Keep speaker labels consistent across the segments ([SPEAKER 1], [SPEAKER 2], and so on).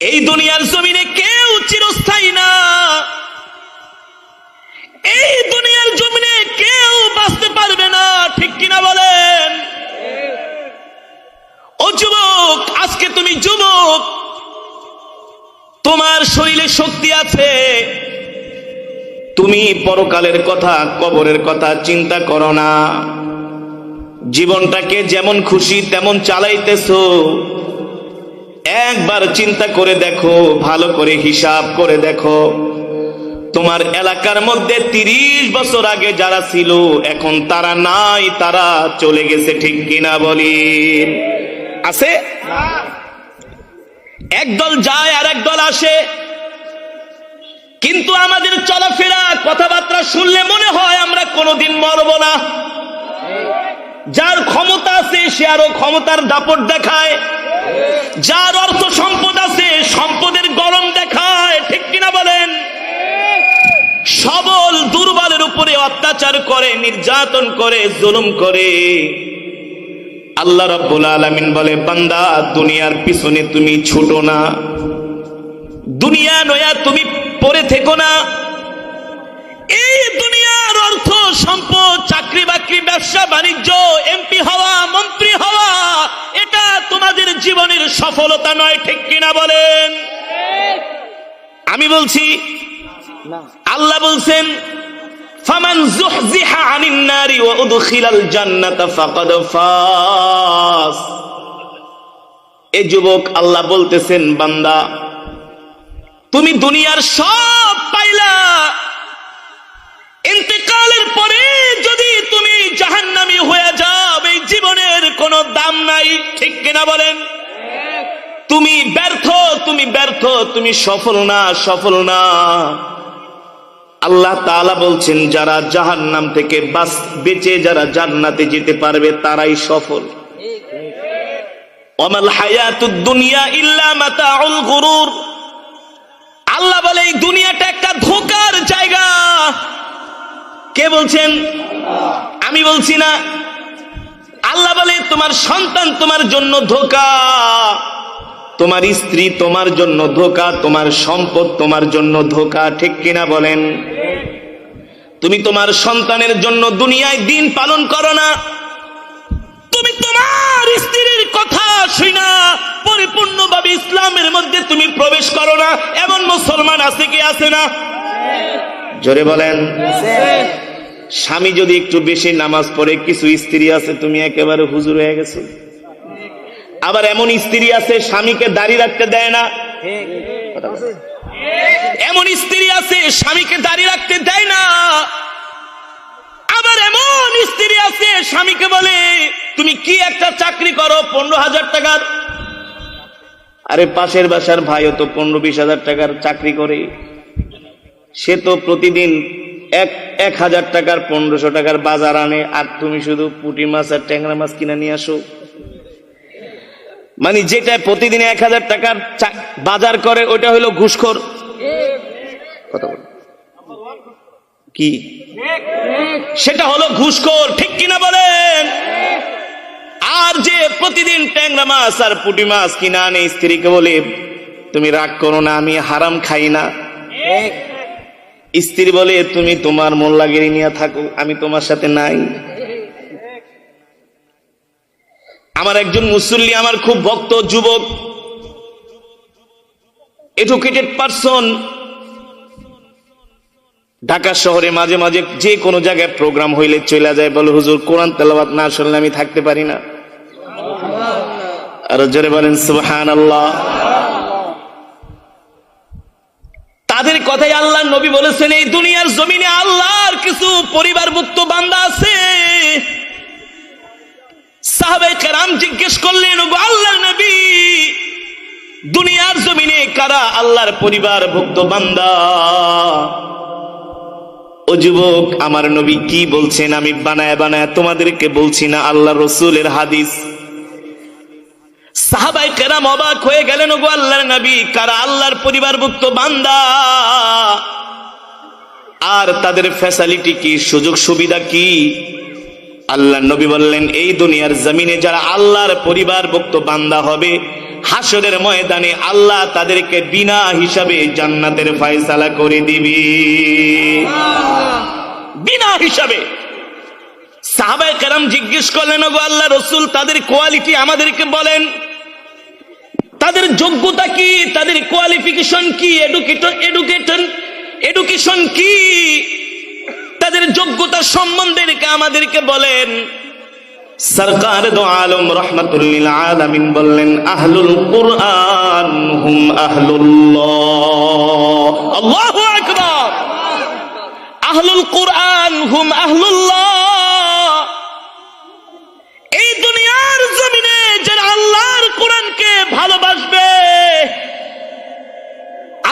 [SPEAKER 1] এই দুনিয়ার জমিনে কেউ চিরস্থায়ী না, এই দুনিয়ার জমিনে কেউ বাঁচতে পারবে না, ঠিক কিনা বলেন? ও যুবক, আজকে তুমি যুবক, তোমার শরীরে শক্তি আছে, তুমি পরকালের কথা, কবরের কথা চিন্তা করো না। জীবনটাকে যেমন খুশি তেমন চালাইতেছো, একবার চিন্তা করে দেখো, ভালো করে হিসাব করে দেখো, তোমার এলাকার মধ্যে 30 বছর আগে যারা ছিল এখন তারা নাই, তারা চলে গেছে, ঠিক কিনা বলি? আছে? একদল যায় আর একদল আসে, কিন্তু আমাদের চলাফেরা কথাবার্তা শুনলে মনে হয় আমরা কোনোদিন মরব না। যার ক্ষমতা আছে সে আরো ক্ষমতার দাপট দেখায়, যার অর্থ সম্পদ আছে সম্পদের গরম দেখায়, ঠিক কিনা বলেন? সবল দুর্বলের উপরে অত্যাচার করে, নির্যাতন করে, জুলুম করে। আল্লাহ রাব্বুল আলামিন বলে, বান্দা দুনিয়ার পিছনে তুমি ছুটো না, দুনিয়া নয়া তুমি পড়ে থেকো না। এই দুনিয়ার অর্থ সম্পদ, চাকরি বাকরি, ব্যবসা বাণিজ্য, এমপি হওয়া, মন্ত্রী হওয়া, এটা তোমাদের জীবনের সফলতা নয়, ঠিক কিনা বলেন? আমি বলছি, আল্লাহ বলছেন, ফামান যুহজিহা আনিন নারি ওয়া উদখিলাল জান্নাতা ফাকাদ ফাস। এই যুবক, আল্লাহ বলতেছেন, বান্দা তুমি দুনিয়ার সব পাইলা, ইন্তেকালের পরে যদি তুমি জাহান্নামী হয়ে যাও, এই জীবনের কোনো দাম নাই, ঠিক কিনা বলেন? তুমি ব্যর্থ, তুমি ব্যর্থ, তুমি সফল না, সফল না। আল্লাহ তাআলা বলছেন, যারা জাহান্নাম থেকে বেঁচে যারা জান্নাতে যেতে পারবে তারাই সফল। ওয়ামাল হায়াতুদ দুনিয়া ইল্লা মাতাউল গুরুর। আল্লাহ বলে, এই দুনিয়াটা একটা ধোঁকার জায়গা। কে বলছেন? আমি বলছি না। আল্লাহ বলে, তোমার সন্তান তোমার জন্য ধোঁকা, তোমার স্ত্রী তোমার জন্য ধোঁকা, তোমার সম্পদ তোমার জন্য ধোঁকা, ঠিক কিনা বলেন? তুমি তোমার সন্তানের জন্য দুনিয়ায় দিন পালন করো না, তুমি তোমার স্ত্রীর কথা শুনা পরিপূর্ণভাবে ইসলামের মধ্যে তুমি প্রবেশ করো না, এমন মুসলমান আছে কি আছে না? জোরে বলেন। স্বামী যদি একটু বেশি নামাজ পড়ে, কিছু স্ত্রী আছে তুমি একেবারে হুজুর হয়ে গেছো। আবার এমন স্ত্রী আছে স্বামীকে দাড়ি রাখতে দেয় না, এমন স্ত্রী আছে স্বামীকে দাড়ি রাখতে দেয় না। আবার এমন স্ত্রী আছে স্বামীকে বলে, তুমি কি একটা চাকরি করো 15,000 টাকার। আরে পাশের বাসার ভাইও তো 15-20 হাজার টাকার চাকরি করে, সে তো প্রতিদিন 1,000 টাকার 1500 টাকার বাজার আনে, আর তুমি শুধু পুঁটি মাছ আর ট্যাংরা মাছ কিনে নিয়ে আসো। মানে যেটা প্রতিদিন 1,000 টাকার বাজার করে ওটা হলো ঘুষখোর। কথা বল কি? সেটা হলো ঘুষখোর, ঠিক কিনা বলেন? আর যে প্রতিদিন ট্যাংরা মাছ আর পুঁটি মাছ কিনে আনে, স্ত্রীকে বলে, তুমি রাগ করো না, আমি হারাম খাই না। স্ত্রী বলে, তুমি তোমার মোল্লাগিরি নিয়ে থাকো, আমি তোমার সাথে নাই। আমার একজন মুসল্লি, আমার খুব ভক্ত যুবক, এডুকেটেড পারসন, ঢাকা শহরে মাঝে মাঝে যে কোনো জায়গায় প্রোগ্রাম হইলে চলে যায়, বলে, হুজুর কোরআন তেলাওয়াত না শুনলে আমি থাকতে পারি না। আর জোরে বলেন সুবহানাল্লাহ। তাদের কথাই আল্লাহ নবী বলেছেন, এই দুনিয়ার জমিনে আল্লাহর কিছু পরিবারভুক্ত বান্দা আছে। সাহাবায়ে কেরাম জিজ্ঞেস করলেন, ওগো আল্লাহর নবী, দুনিয়ার জমিনে কারা আল্লাহর পরিবারভুক্ত বান্দা? ও যুবক, আমার নবী কি বলছেন আমি বানায় বানায় তোমাদেরকে বলছি না, আল্লাহ রসুলের হাদিস। সাহাবায়ে কেরাম অবাক হয়ে গেলেন, ওগো আল্লাহর নবী, কারা আল্লাহর পরিবারভুক্ত বান্দা? আর তাদের ফ্যাসিলিটি কি, সুযোগ সুবিধা কি? আল্লাহর নবী বললেন, এই দুনিয়ার জমিনে যারা আল্লাহর পরিবারভুক্ত বান্দা হবে, হাসরের ময়দানে আল্লাহ তাদেরকে বিনা হিসাবে জান্নাতের ফয়সালা করে দিবে, বিনা হিসাবে। সাহাবায়ে কেরাম জিজ্ঞেস করলেন, ওগো আল্লাহর রাসূল, তাদের কোয়ালিটি আমাদেরকে বলেন, তাদের যোগ্যতা কি, তাদের কোয়ালিফিকেশন কি, এডুকেশন কি, তাদের যোগ্যতা সম্বন্ধে আমাদেরকে বলেন। সরকার দো আলম রহমাতুল লিল আলামিন বললেন, আহলুল কুরআন হুম আহলুল্লাহ। আল্লাহু আকবার। আহলুল কুরআন হুম আহলুল্লাহ। এই দুনিয়ার জমিনে যারা আল্লাহর কোরআনকে ভালোবাসবে,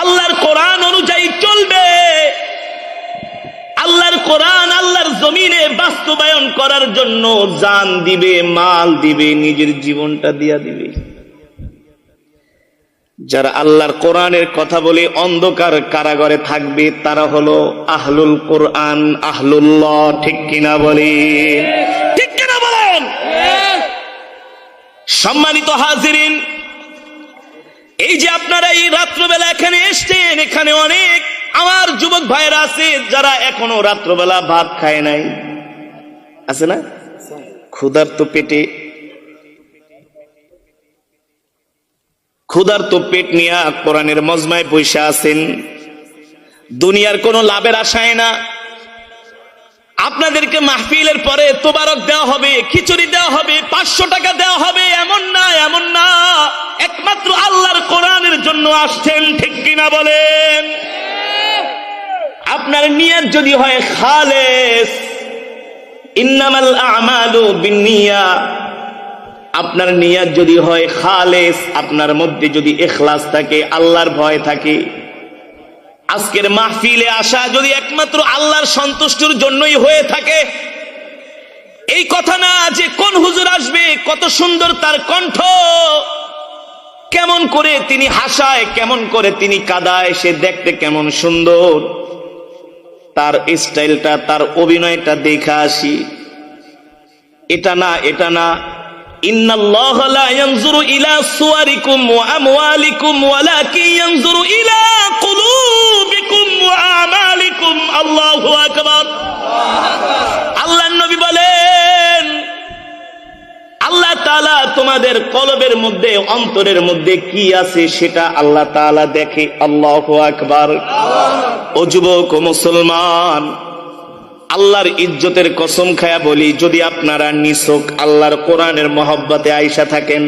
[SPEAKER 1] আল্লাহর কোরআন অনুযায়ী চলবে, আল্লাহর কোরআন আল্লাহর জমিনে বাস্তবায়ন করার জন্য জান দিবে, মাল দিবে, নিজের জীবনটা দিয়া দিবে। যারা আল্লাহর কোরআনের কথা বলে অন্ধকার কারাগারে থাকবে, তারা হলো আহলুল কোরআন, আহলুল্লাহ। ঠিক কিনা বলেন? ঠিক কিনা বলেন? সম্মানিত হাজিরিন, এই যে আপনারা এই রাত্রবেলা এখানে এসছেন, এখানে অনেক আমার যুবক ভাইরা আছে যারা এখনো রাত্রবেলা ভাত খায় নাই, আছে না? ক্ষুধার্ত পেট নিয়ে কোরআনের মজমায় বসে আছেন, দুনিয়ার কোনো লাভের আশায় না। আপনাদেরকে মাহফিলের পরে তোবারক দেওয়া হবে, খিচুড়ি দেওয়া হবে, 500 টাকা দেওয়া হবে, এমন না, এমন না। একমাত্র আল্লাহর কোরআনের জন্য আসছেন। ঠিক কিনা বলেন? আপনার নিয়ত যদি হয় খালেস, ইন্নামাল আ'মালু বিন্নিয়া, আপনার নিয়ত যদি হয় খালেস, আপনার মধ্যে যদি ইখলাস থাকে, আল্লাহর ভয় থাকে, আজকের মাহফিলে আসা যদি একমাত্র আল্লাহর সন্তুষ্টির জন্যই হয়ে থাকে, এই কথা না যে কোন হুজুর আসবে, কত সুন্দর তার কণ্ঠ, কেমন করে তিনি হাসায়, কেমন করে তিনি কাঁদায়, সে দেখতে কেমন সুন্দর, তার স্টাইলটা, তার অভিনয়টা দেখা আসি, এটা না, এটা না। ইন্নাল্লাহা লা ইয়ানজুরু ইলা সুওয়ারিকুম ওয়া আমওয়ালিকুম ওয়ালাকিন ইয়ানজুরু ইলা কুলুবিকুম ওয়া আমালিকুম। আল্লাহু আকবার। আল্লাহর নবী বলেন, আল্লাহ তাআলা তোমাদের কলবের মধ্যে, অন্তরের মধ্যে কি আছে সেটা আল্লাহ তাআলা দেখে। আল্লাহু আকবার। ও যুবক, ও মুসলমান, আল্লাহর ইজ্জতের কসম খায়া বলি, যদি আপনারা নিছক আল্লাহর কোরআনের মহব্বতে আয়েশা থাকেন,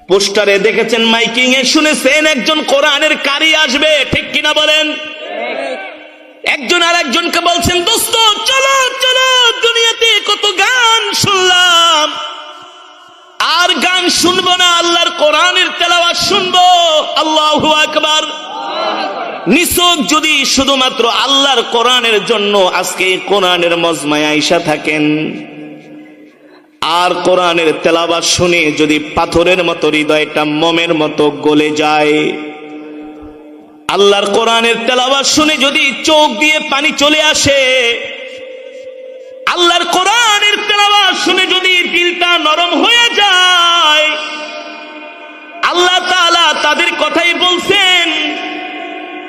[SPEAKER 1] পোস্টারে দেখেছেন, মাইকিং এ শুনেছেন একজন কোরআনের কারি আসবে, ঠিক কিনা বলেন? একজন আর একজনকে বলছেন, দোস্ত চলো চলো, দুনিয়াতে কত গান শুনলাম, আর গান শুনবো না, আল্লাহর কোরআনের তেলাওয়াত শুনবো। আল্লাহু আকবার। নিছক যদি শুধুমাত্র আল্লাহর কোরআনের জন্য আজকে কোরআনের মজমায় আয়েশা থাকেন, আর কোরআনের তেলাওয়াত শুনে যদি পাথরের মতো হৃদয়টা মোমের মতো গলে যায়, আল্লাহর কোরআনের তেলাওয়াত শুনে যদি চোখ দিয়ে পানি চলে আসে, আল্লাহর কোরআনের তেলাওয়াত শুনে যদি দিলটা নরম হয়ে যায়, আল্লাহ তাআলা তাদের কথাই বলছেন,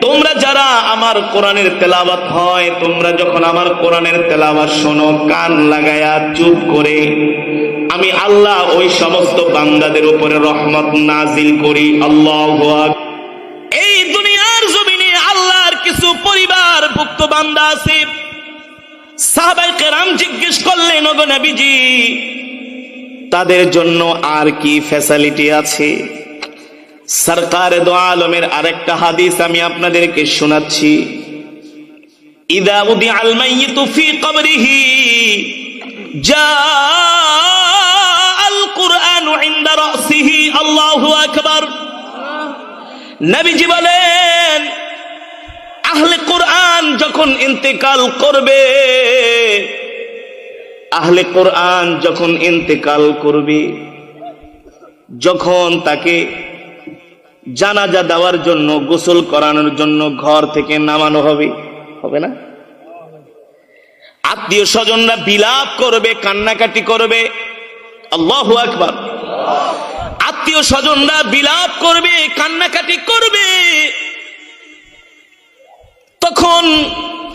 [SPEAKER 1] তোমরা যারা আমার কোরআনের তেলাওয়াত হয়, তোমরা যখন আমার কোরআনের তেলাওয়াত শোনো, কান লাগায়া চুপ করে, আমি আল্লাহ ওই সমস্ত বান্দাদের উপরে রহমত নাজিল করি। আল্লাহু আকবার। এই দুনিয়ার জমিনে আল্লাহর কিছু পরিবার ভুক্ত বান্দা আছে। সাহাবায়ে কেরাম জিজ্ঞেস করলেন, ওগো নবীজি, তাদের জন্য আর কি ফ্যাসিলিটি আছে? সরকারে দো আলমের আরেকটা হাদিস আমি আপনাদেরকে শোনাচ্ছি। ইদা উদিআল মাইয়িতু ফি কবরিহি জাআল কুরআনু ইনদা রাসিহি। আল্লাহু আকবার। নবীজি বলেন, আহলে কোরআন যখন ইন্তেকাল করবে, আহলে কোরআন যখন ইন্তেকাল করবে, যখন তাকে জানাজা দেওয়ার জন্য, গোসল করানোর জন্য ঘর থেকে নামানো হবে, হবে না? আত্মীয় স্বজনরা বিলাপ করবে, কান্নাকাটি করবে। আল্লাহু আকবার। আত্মীয় স্বজনরা বিলাপ করবে, কান্নাকাটি করবে, তখন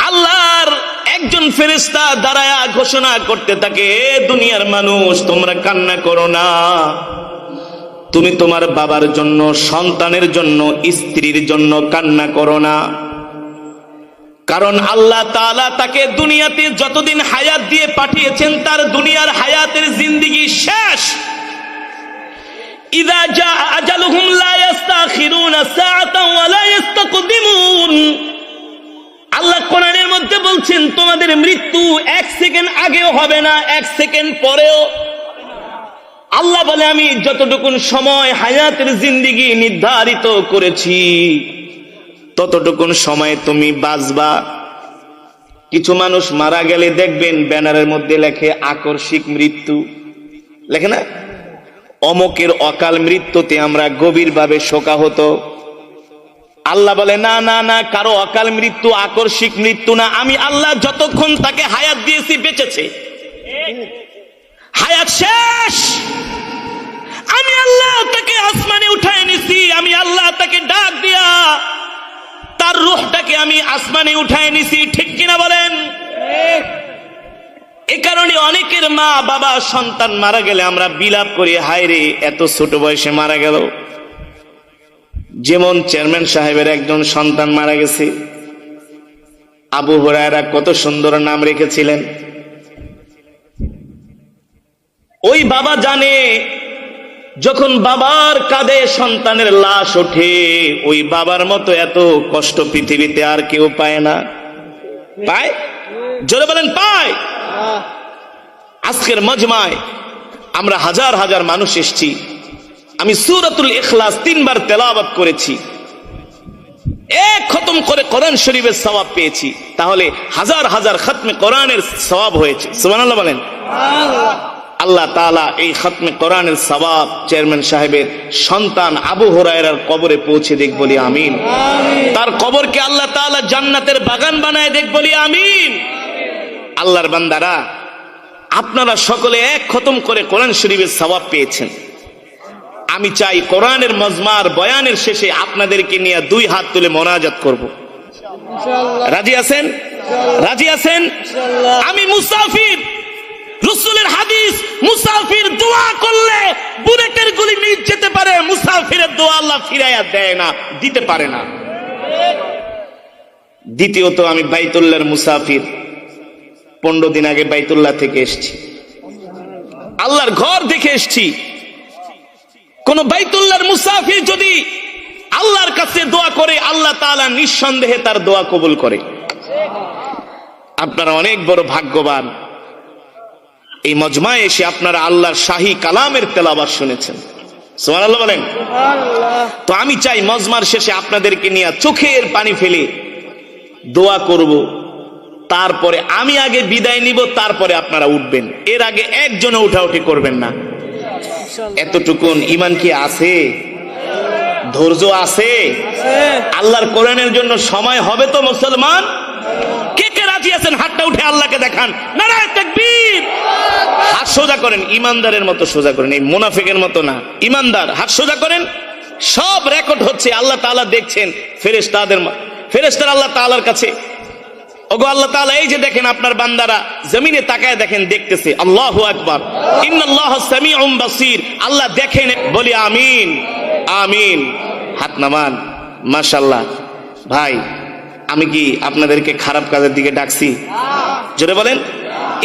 [SPEAKER 1] আল্লাহর একজন ফেরেশতা দাঁড়ায়া ঘোষণা করতে থাকে, দুনিয়ার মানুষ তোমরা কান্না করো না, তুমি তোমার বাবার জন্য, সন্তানের জন্য, স্ত্রীর জন্য কান্না করো না। কারণ আল্লাহ তাআলা তাকে দুনিয়াতে যতদিন হায়াত দিয়ে পাঠিয়েছেন তার দুনিয়ার হায়াতের জিন্দেগি শেষ। ইযা জাআ আজালুহুম লা ইস্তাখিরুনা সাআতান ওয়া লা ইস্তাকদিমুন। আল্লাহ কোরআনের মধ্যে বলছেন তোমাদের মৃত্যু 1 সেকেন্ড আগেও হবে না, 1 সেকেন্ড পরেও। আল্লাহ বলে আমি যতটুকুন সময় হায়াতের জিন্দেগি নির্ধারিত করেছি ততটুকুন সময় তুমি বাঁচবা। কিছু মানুষ মারা গেলে দেখবেন ব্যানারের মধ্যে লেখে আকস্মিক মৃত্যু, লেখে না? অমকের অকাল মৃত্যুতে আমরা গভীরভাবে শোকাহত। আল্লাহ বলে না না না, কারো অকাল মৃত্যু আকস্মিক মৃত্যু না, আমি আল্লাহ যতক্ষণ তাকে হায়াত দিয়েছি বেঁচেছে, হায়াত শেষ। আমি আল্লাহ তাকে আসমানে উঠায় নিছি, আমি আল্লাহ তাকে ডাক দিয়া তার রূহটাকে আমি আসমানে উঠায় নিছি, ঠিক কিনা বলেন? এ কারণে অনেকের মা বাবা সন্তান মারা গেলে আমরা বিলাপ করি, হায় রে এত ছোট বয়সে মারা গেল। যেমন চেয়ারম্যান সাহেবের একজন সন্তান মারা গেছে, আবু হুরায়রা কত সুন্দর নাম রেখেছিলেন। ওই বাবা জানে যখন বাবার কাঁধে সন্তানের লাশ ওঠে, ওই বাবার মতো এত কষ্ট পৃথিবীতে আর কেউ পায় না। পায়? জোরে বলেন পায়? আজকের মজমায় আমরা হাজার হাজার মানুষ এসেছি, আমি সূরাতুল ইখলাস 3 বার তেলাওয়াত করেছি, এক খতম করে কোরআন শরীফের সওয়াব পেয়েছি, তাহলে হাজার হাজার খতমে কোরআনের সওয়াব হয়েছে। সুবহানাল্লাহ বলেন। আল্লাহ তাআলা এই খতমে কোরআনের সওয়াব চেয়ারম্যান সাহেবের সন্তান আবু হুরায়রার কবরে পৌঁছে দেখ বলি আমিন। তার কবরকে আল্লাহ তাআলা জান্নাতের বাগান বানায় দেখ বলি আমিন। আল্লাহর বান্দারা, আপনারা সকলে এক খতম করে কোরআন শরীফের সওয়াব পেয়েছেন। আমি চাই কোরআনের মজমার বয়ানের শেষে আপনাদেরকে নিয়ে 2 হাত তুলে মোনাজাত করব। রাজি আছেন? রাজি আছেন? আমি মুসাফির, রাসূলের হাদিস, মুসাফির দোয়া করলে বুলেটের গুলি নিচ যেতে পারে, মুসাফিরের দোয়া আল্লাহ ফিরাইয়া দেয় না, দিতে পারে না। দ্বিতীয়ত আমি বাইতুল্লাহর মুসাফির, 15 দিন আগে বাইতুল্লাহ থেকে এসেছি, আল্লাহর ঘর দেখে এসেছি। কোন বাইতুল্লাহর মুসাফির যদি আল্লাহর কাছে দোয়া করে আল্লাহ তাআলা নিঃসন্দেহে তার দোয়া কবুল করে। আপনারা অনেক বড় ভাগ্যবান, এই মজমায় এসে আপনারা আল্লাহর শাহী কালামের তেলাওয়াত শুনেছেন। সুবহানাল্লাহ বলেন। তো আমি চাই মজমার শেষে আপনাদেরকে নিয়ে চোখের পানি ফেলে দোয়া করব, তারপরে আমি আগে বিদায় নিব, তারপরে আপনারা উঠবেন। এর আগে একজনও উঠাউঠি করবেন না। এতটুকুন ঈমান কি আছে? ধৈর্য আছে? আল্লাহর কোরআনের জন্য সময় হবে তো মুসলমান? কে কে রাজি আছেন হাতটা উঠে আল্লাহকে দেখান। নারায়ে তাকবীর। হাত সোজা করেন, ইমানদারের মতো সোজা করেন, এই মুনাফিকের মতো না, ইমানদার। হাত সোজা করেন, সব রেকর্ড হচ্ছে, আল্লাহ তাআলা দেখছেন। ফেরেশতারা আল্লাহ তাআলার কাছে, ওগো আল্লাহ তাআলা, এই যে দেখেন আপনার বান্দারা জমিনে তাকায় দেখেন, দেখতেছে। আল্লাহু আকবার, ইন্নাল্লাহা সামিউম বাসীর। আল্লাহ দেখেন, বলি আমিন আমিন। হাত নামান। মাশাআল্লাহ। ভাই, আমি কি আপনাদেরকে খারাপ কাজের দিকে ডাকছি? জোরে বলেন।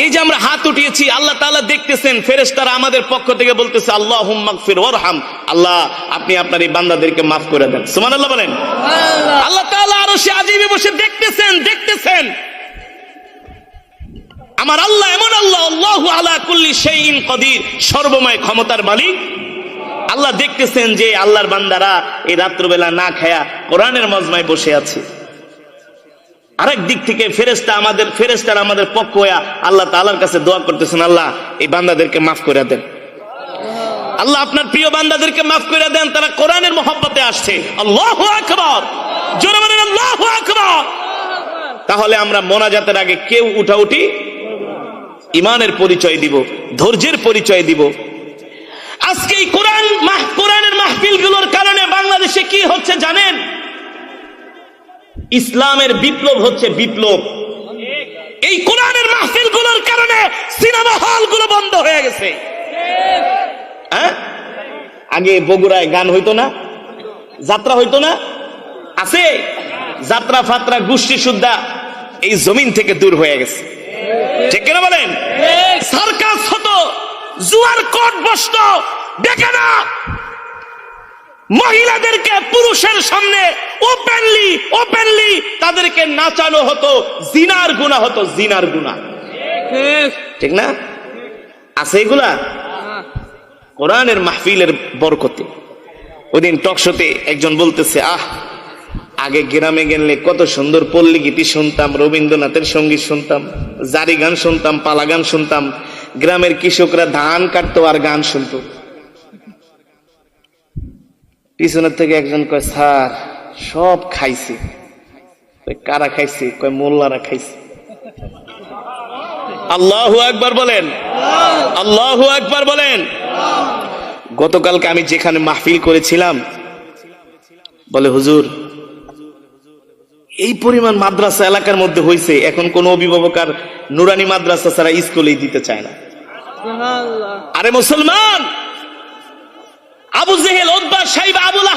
[SPEAKER 1] এই যে আমরা হাত উঠিয়েছি, আল্লাহ তাআলা দেখতেছেন। ফেরেশতারা আমাদের পক্ষ থেকে বলতেছে আল্লাহুম্মা গফির ওয়ারহাম, আল্লাহ আপনি আপনার এই বান্দাদেরকে মাফ করে দেন। সুবহানাল্লাহ বলেন। আল্লাহ তাআলা আরশে আজিমে বসে দেখতেছেন, দেখতেছেন। আমার আল্লাহ এমন আল্লাহ, আল্লাহু আলা কুল্লি শাইইন কাদির, সর্বময় ক্ষমতার মালিক। আল্লাহ দেখতেছেন যে আল্লাহর বান্দারা এই রাত্রবেলা না খায়া কোরআনের মজমায় বসে আছে। আরেক দিক থেকে ফেরেশতারা আমাদের পক্ষ হয়ে আল্লাহ তাআলার কাছে দোয়া করতেছেন, আল্লাহ এই বান্দাদেরকে মাফ করে দেন, আল্লাহ আপনার প্রিয় বান্দাদেরকে মাফ করে দেন, তারা কোরআনের মহব্বতে আসছে। আল্লাহু আকবার। জোরে বলেন আল্লাহু আকবার। তাহলে আমরা মোনাজাতের আগে কেউ উঠাউঠি, ঈমানের পরিচয় দিব, ধৈর্যের পরিচয় দিব। আজকে এই কোরআনের ইসলামের বিপ্লব হচ্ছে বিপ্লব। এই কোরআনের মাহফিল গুলোর কারণে সিনেমা হল গুলো বন্ধ হয়ে গেছে। হ্যাঁ, আগে বগুড়ায় গান হইতো না, যাত্রা হইতো না, আছে যাত্রা ফাত্রা গোষ্ঠী সুদ্ধা এই জমিন থেকে দূর হয়ে গেছে। ঠিক কিনা বলেন? সার্কাস হতো, জুয়ার কোট বসতো, দেখে না মহিলাদেরকে পুরুষের সামনে ওপেনলি তাদেরকে নাচানো হতো, জিনার গুনাহ হতো, জিনার গুনাহ। ঠিক না? আছে এগুলা কোরআনের মাহফিলের বরকতে। ওইদিন টকশোতে একজন বলতেছে, আগে গ্রামে গেলে কত সুন্দর পল্লী গীতি শুনতাম, রবীন্দ্রনাথের সঙ্গীত শুনতাম, জারি গান শুনতাম, পালা গান শুনতাম, গ্রামের কৃষকরা ধান কাটতো আর গান শুনতো। পিছনের থেকে একজন কয়, স্যার সব খাইছে। কারা খাইছে? কয় মোল্লারা খাইছে। আল্লাহু আকবার বলেন, আল্লাহু আকবার বলেন। গতকালকে আমি যেখানে মাহফিল করেছিলাম, বলে হুজুর এই পরিমাণ মাদ্রাসা এলাকার মধ্যে হয়েছে, এখন কোন অভিভাবক আর নুরানি মাদ্রাসা ছাড়া স্কুলেই দিতে চায় না। আরে মুসলমান, আবু জেহেল, উতবা, শাইবা, আবু লাহাব